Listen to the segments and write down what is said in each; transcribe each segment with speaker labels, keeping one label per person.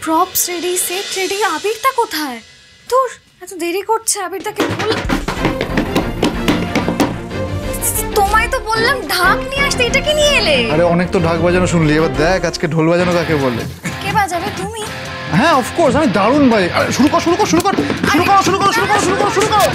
Speaker 1: Props ready, set ready, আবিরটা কোথায়? তোর এত দেরি করছে, আবিরটাকে বল। তোমায় তো বললাম ঢাক নিয়ে আসতে, এটা কি নিয়ে এলে?
Speaker 2: আরে অনেক তো ঢাক বাজানো শুনলি, এবার দেখ আজকে ঢোল বাজানো কাকে বলে।
Speaker 1: কে বাজাবে? তুমি?
Speaker 2: হ্যাঁ অফকোর্স, আমি দারুণ ভাই। আরে শুরু কর শুরু কর শুরু কর শুরু করো শুরু করো শুরু করো শুরু করো শুরু করো।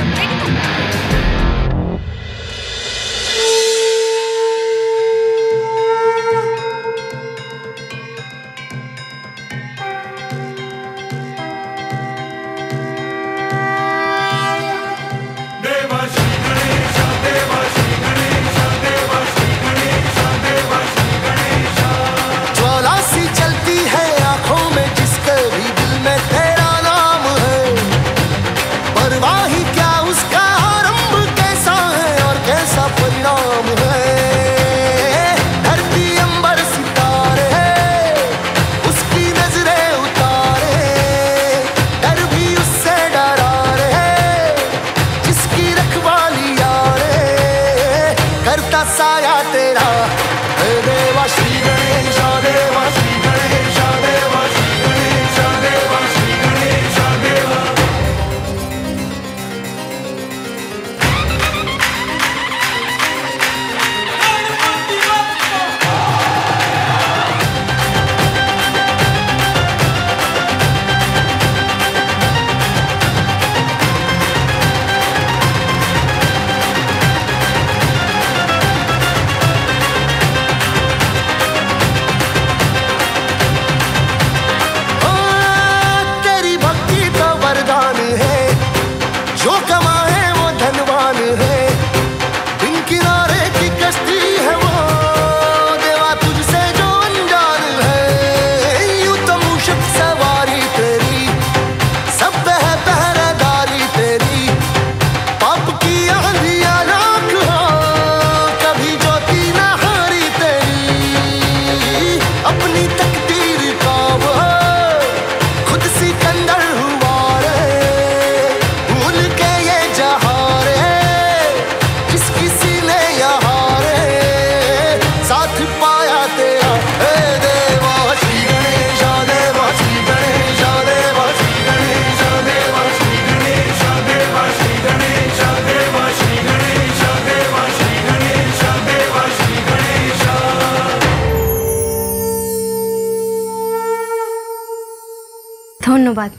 Speaker 3: ধন্যবাদ।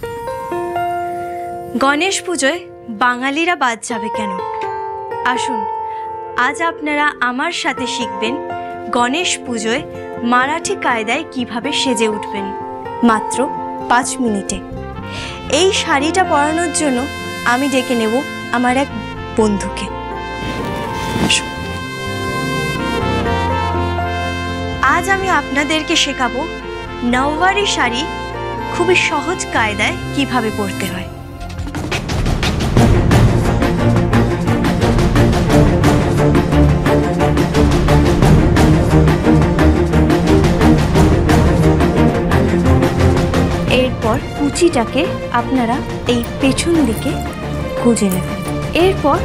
Speaker 3: গণেশ পুজোয় বাঙালিরা বাদ যাবে কেন? আসুন আজ আপনারা আমার সাথে শিখবেন গণেশ পুজোয় মারাঠি কায়দায় কিভাবে সেজে উঠবেন মাত্র 5 মিনিটে। এই শাড়িটা পরানোর জন্য আমি ডেকে নেব আমার এক বন্ধুকে। আজ আমি আপনাদেরকে শেখাবো নওয়ারি শাড়ি খুবই সহজ কায়দায় কিভাবে পরতে হয়। এরপর কুচিটাকে আপনারা এই পেছন দিকে গুজে নেবেন। এরপর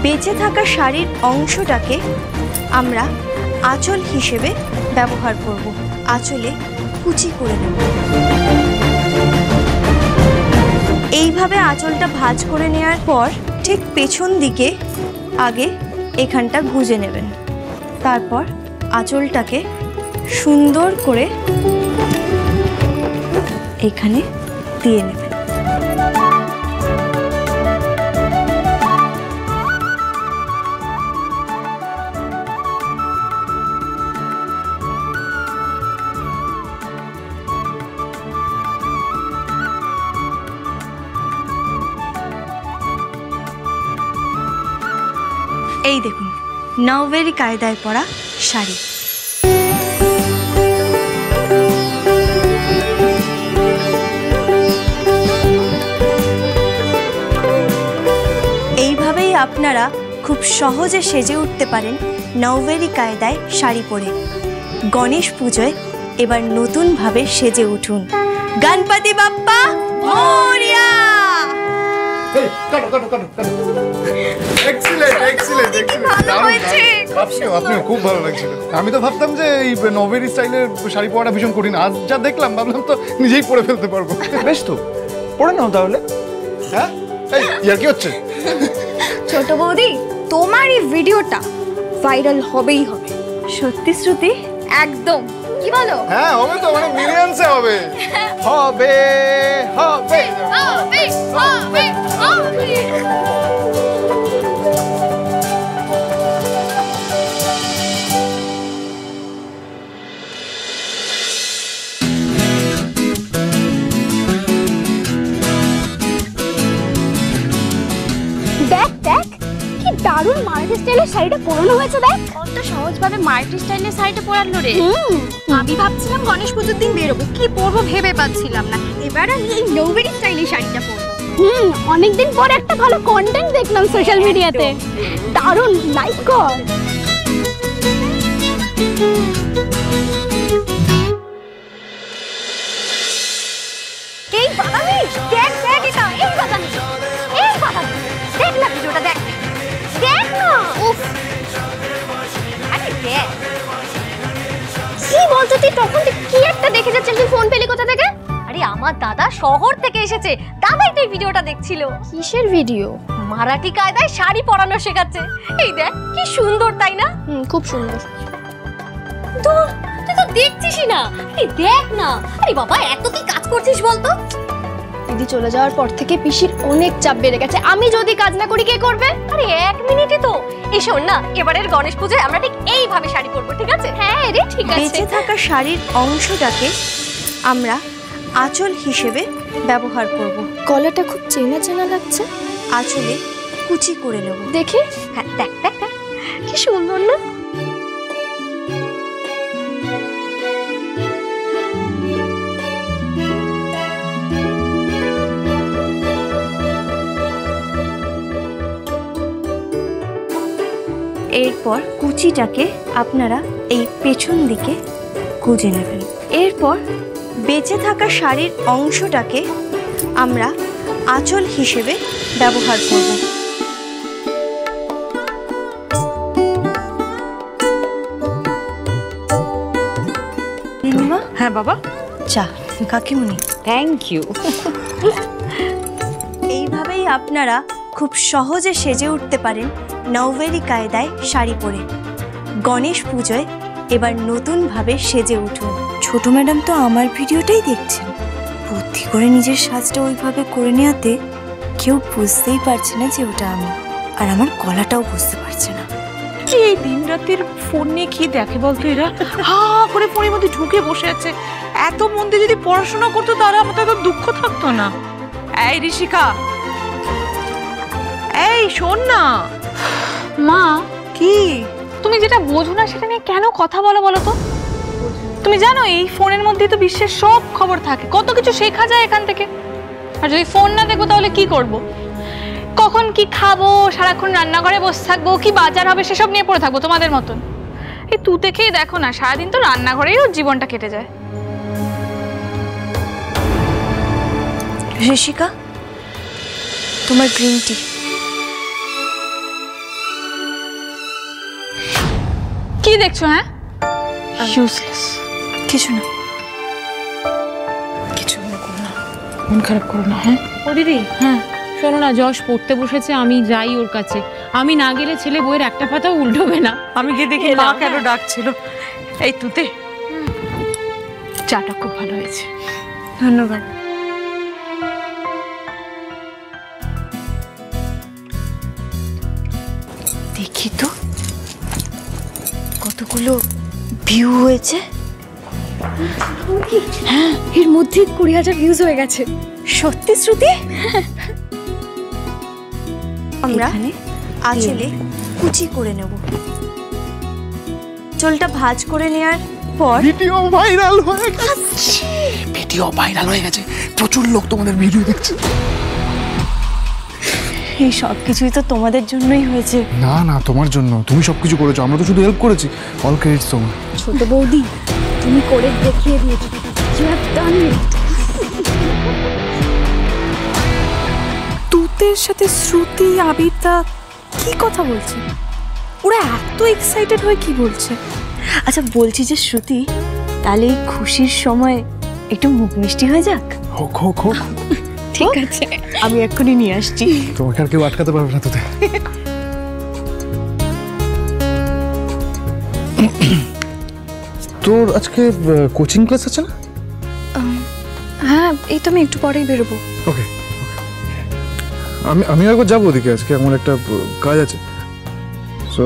Speaker 3: বেঁচে থাকা শাড়ির অংশটাকে আমরা আঁচল হিসেবে ব্যবহার করব। আঁচলে কুচি করে নেব। এইভাবে আঁচলটা ভাঁজ করে নেওয়ার পর ঠিক পেছন দিকে আগে এখানটা গুজে নেবেন। তারপর আঁচলটাকে সুন্দর করে এখানে দিয়ে নেবেন। এই দেখুন নওয়ারি কায়দায় পরা শাড়ি। এইভাবেই আপনারা খুব সহজে সেজে উঠতে পারেন নওয়ারি কায়দায় শাড়ি পরে। গণেশ পুজোয় এবার নতুনভাবে সেজে উঠুন। Ganapati Bappa Moria.
Speaker 2: Excellent excellent আপনিও খুব ভালো লাগছিল। আমি তো ভাবতাম যে এই নভেরি স্টাইলের শাড়ি পরাটা ভীষণ কঠিন, আজ যা দেখলাম ভাবলাম তো নিজেই পরে ফেলতে পারবো।
Speaker 4: বেশ তো, পড়ে নাও তাহলে।
Speaker 2: হ্যাঁ এই ইয়ার কি হচ্ছে?
Speaker 1: ছোট বৌদি, তোমার এই ভিডিওটা ভাইরাল হবেই হবে।
Speaker 3: সত্যি শ্রুতি?
Speaker 1: একদম, কি বলো?
Speaker 2: হ্যাঁ হবে তো, মানে মিলিয়নসে হবে। হবে হবে
Speaker 1: হবে হবে হবে।
Speaker 5: দেখ দেখ কি দারুণ মারাঠি স্টাইলের শাড়িটা পরানো হয়েছে। দেখ
Speaker 1: কত সহজভাবে মাল্টি স্টাইলের শাড়িটা পরালো রে। আমি ভাবছিলাম গণেশ পুজোর দিন বেরোবো, কি পরবো ভেবে পাচ্ছিলাম না। এবার আমি এই নৌবেরি স্টাইলের শাড়িটা পরবো।
Speaker 5: অনেকদিন পর একটা ভালো কন্টেন্ট দেখলাম সোশ্যাল মিডিয়াতে, দারুণ, লাইক কর।
Speaker 1: এই বাদামি, দেখ দেখ এটা, এই বাদামি, এই বাদামি, দেখ না ভিডিওটা, দেখ দেখ না। উফ, আরে দেখ।
Speaker 5: কি বলছো তুই? তখন তুই কি একটা দেখে যাচ্ছিস, তুই ফোন পেলি কোথা থেকে?
Speaker 1: আরে আমার দাদা শহর থেকে এসেছে, দাদাই তো এই ভিডিওটা দেখছিল।
Speaker 5: কিসের ভিডিও?
Speaker 1: মারাঠি কায়দায় শাড়ি পরানো শেখাচ্ছে। এই দেখ কি সুন্দর, তাই না?
Speaker 5: খুব সুন্দর।
Speaker 1: তো তুই তো দেখছিসই না, এই দেখ না। আরে বাবা, এত কি কাজ করছিস বলতো?
Speaker 5: দিদি চলে যাওয়ার পর থেকে পিসির অনেক চাপ বেড়ে গেছে, আমি যদি কাজ না করি কে করবে?
Speaker 1: আরে এক মিনিটে তো। এই শোন না, এবারের গণেশ পূজায় আমরা ঠিক এইভাবে শাড়ি পরবো, ঠিক আছে?
Speaker 5: হ্যাঁ রে, ঠিক আছে।
Speaker 3: বেঁচে থাকা শাড়ির অংশটাকে আমরা আঁচল হিসেবে ব্যবহার করব।
Speaker 5: গলাটা খুব চেনা চেনা লাগছে,
Speaker 3: আঁচলে কুচি করে নেব।
Speaker 5: দেখি।
Speaker 1: হ্যাঁ দেখ দেখ দেখ,
Speaker 5: কি সুন্দর না?
Speaker 3: এরপর কুচিটাকে আপনারা এই পেছন দিকে গুজে নেবেন। এরপর বেঁচে থাকা শাড়ির অংশটাকে আমরা আঁচল হিসেবে ব্যবহার করব। নীলিমা?
Speaker 6: হ্যাঁ বাবা।
Speaker 3: চা। কাকিমুনি?
Speaker 6: Thank you.
Speaker 3: এইভাবেই আপনারা খুব সহজে সেজে উঠতে পারেন নৌবেরি কায়দায় শাড়ি পরে। গণেশ পুজোয় এবার নতুনভাবে সেজে উঠুন। ছোট ম্যাডাম তো আমার ভিডিওটাই দেখছেন, বুদ্ধি করে নিজের সাজটা ওইভাবে করে নেওয়াতে কেউ বুঝতেই পারছে না যে ওটা আমি, আর আমার গলাটাও বুঝতে পারছে না।
Speaker 6: কি এই দিন রাতের ফোন নিয়ে কি দেখে বলতো এরা? হা করে ফোনের মধ্যে ঢুকে বসে আছে। এত মন দিয়ে যদি পড়াশোনা করতো তাহলে আমাদের এত দুঃখ থাকতো না। এই ঋষিকা, এই শোন না।
Speaker 5: মা,
Speaker 6: কি তুমি যেটা বোঝো না সেটা নিয়ে কেন কথা বলো বলো তো? তুমি জানো এই ফোনের মধ্যে তো বিশ্বের সব খবর থাকে, কত কিছু শেখা যায় এখান থেকে। আর যদি ফোন না দেখবো তাহলে কি করব? কখন কি খাবো, সারাক্ষণ রান্নাঘরে বসে থাকবো, কি বাজার হবে সেসব নিয়ে পড়ে থাকবো তোমাদের মতন। এই তুতে খেয়ে দেখো না, সারাদিন তো রান্নাঘরেই ওর জীবনটা কেটে যায়।
Speaker 3: ঋষিকা, তোমার গ্রিন টি।
Speaker 6: কি দেখছো? হ্যাঁ, ইউজলেস।
Speaker 3: কিছু না,
Speaker 6: কিছু মনে করো না, মন খারাপ করো না। হ্যাঁ ও দিদি, হ্যাঁ শোনো না, যশ পড়তে বসেছে, আমি যাই ওর কাছে। আমি না গেলে ছেলে বইয়ের একটা পাতাও উল্টোবে না। আমি গিয়ে দেখি মা কেন ডাকছিল। এই তুতে, চাটা খুব ভালো হয়েছে।
Speaker 3: ধন্যবাদ। দেখি তো কতগুলো ভিউ হয়েছে।
Speaker 1: হ্যাঁ, এর মধ্যে 20,000 ভিউজ হয়ে গেছে।
Speaker 3: সত্যি শ্রুতি? আমরা আঁচলে কুচি করে নেব। চুলটা ভাঁজ করে নেওয়ার পর
Speaker 2: ভিডিও ভাইরাল হয়ে গেছে। ভিডিও ভাইরাল হয়ে গেছে, প্রচুর লোক তোমাদের ভিডিও দেখছে।
Speaker 3: এই সব কিছুই তো তোমাদের জন্যই হয়েছে।
Speaker 2: না না, তোমার জন্য, তুমি সবকিছু করেছো, আমরা তো শুধু হেল্প করেছি। অল ক্রেডিটস তোমার।
Speaker 5: ছোট বৌদি, তুমি করে দেখিয়ে দিয়েছো। You have done it.
Speaker 6: তুতের সাথে শ্রুতি, আবিরদা
Speaker 7: কি কথা বলছে? ওরা এত এক্সাইটেড হয়ে কি বলছে?
Speaker 3: আচ্ছা বলছি যে শ্রুতি, তাহলে এই খুশির সময় একটু মুখ মিষ্টি হয়ে যাক।
Speaker 2: হোক হোক হোক।
Speaker 3: ঠিক আছে, আমি এক্ষুনি নিয়ে আসছি।
Speaker 2: তোমাকে আর কেউ আটকাতে পারবে না তোতে। তোর আজকে কোচিং ক্লাস আছে না?
Speaker 7: হ্যাঁ, এই তো আমি একটু পরেই বেরোবো।
Speaker 2: ওকে, আমি একবার যাবো ওদিকে, আজকে আমার একটা কাজ আছে। সো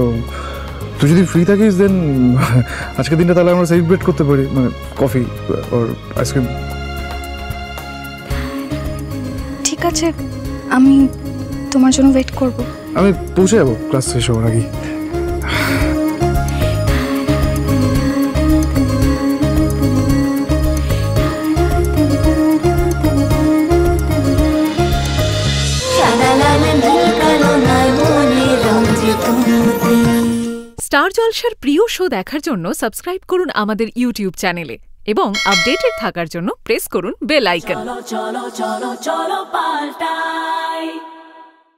Speaker 2: তুই যদি ফ্রি থাকিস দেন আজকের দিনটা তাহলে আমরা সেলিব্রেট করতে পারি, মানে কফি আর আইসক্রিম।
Speaker 7: ঠিক আছে, আমি তোমার জন্য ওয়েট করব।
Speaker 2: আমি পৌঁছে যাবো ক্লাস শেষ হওয়ার আগেই।
Speaker 8: স্টার জলসার প্রিয় শো দেখার জন্য সাবস্ক্রাইব করুন আমাদের ইউটিউব চ্যানেলে এবং আপডেটেড থাকার জন্য প্রেস করুন বেল আইকন।